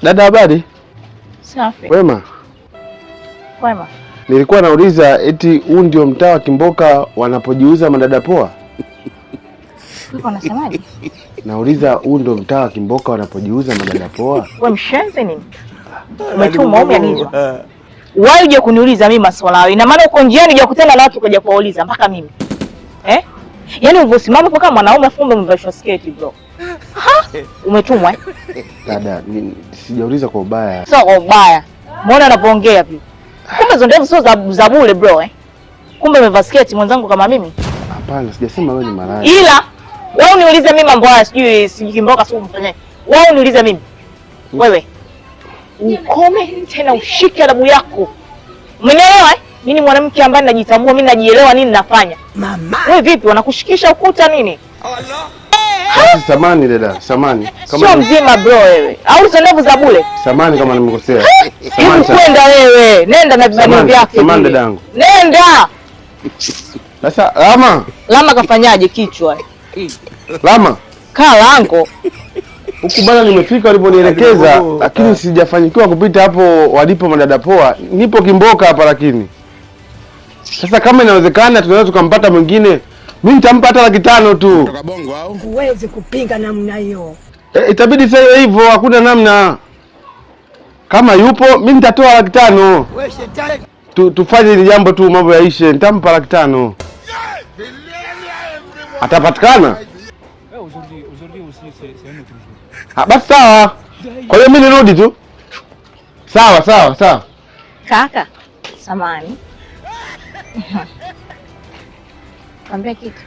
Dada, habari? Safi. Wema. Wema. Nilikuwa nauliza eti huu ndio mtaa wa Kimboka wanapojiuza madada poa? Uko unasemaje? Nauliza huu ndio mtaa wa Kimboka wanapojiuza madada poa? Wewe mshenzi nini? Umetuma au umeagizwa? Wewe uje kuniuliza mimi maswala hayo. Ina maana uko njiani hujakutana na watu kuja kuwauliza mpaka mimi. Yaani uvosimama kwa kama mwanaume fumbe umevishwa sketi bro. Umetumwa Dada, sijauliza kwa ubaya. Sio kwa ubaya. Muone anapoongea pia. Kumbe hizo ndevu sio za bure bro Kumbe umevaa sketi mwenzangu kama mimi? Hapana, sijasema wewe ni malaya. Ila wewe uniulize mimi mambo haya sijui Kimboka sio mfanyaje. Wewe uniulize mimi. Wewe. Ukome tena ushike adabu yako. Umenielewa Mimi ni mwanamke ambaye najitambua, mimi najielewa nini nafanya. Mama. Wewe vipi wanakushikisha ukuta nini? Allah. Samani dada, samani. Sio mzima bro wewe. Au hizo ndevu za bure? Samani kama nimekosea. Samani. Kwenda wewe. Nenda na vibani vyako. Samani dadangu. Nenda. Sasa Lama kafanyaje kichwa? Lama. Kalango. Huku bana nimefika waliponielekeza, lakini sijafanikiwa kupita hapo walipo madada poa. Nipo Kimboka hapa lakini. Sasa kama inawezekana tunaweza tukampata mwingine. Mimi nitampa hata 500 tu. Kutoka Bongo au? Huwezi kupinga namna hiyo. Itabidi sasa hivyo, hakuna namna. Kama yupo mimi nitatoa 500. Wewe shetani. Tufanye hili jambo tu, mambo yaishe. Nitampa 500. Atapatikana? Basi sawa. Kwa hiyo mimi nirudi tu. Sawa. Kaka, samani. Kwambia kitu.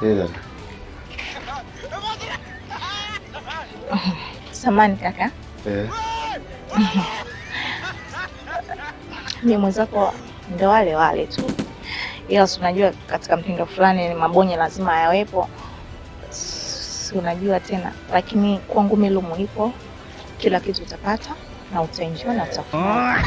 Dada. Samani kaka. Mimi mwenzako ndo wale tu. Ila unajua katika mtindo fulani ni mabonye lazima yawepo. Unajua tena, lakini kwangu mimi lumu ipo, kila kitu utapata na utaenjoy na utafurahi.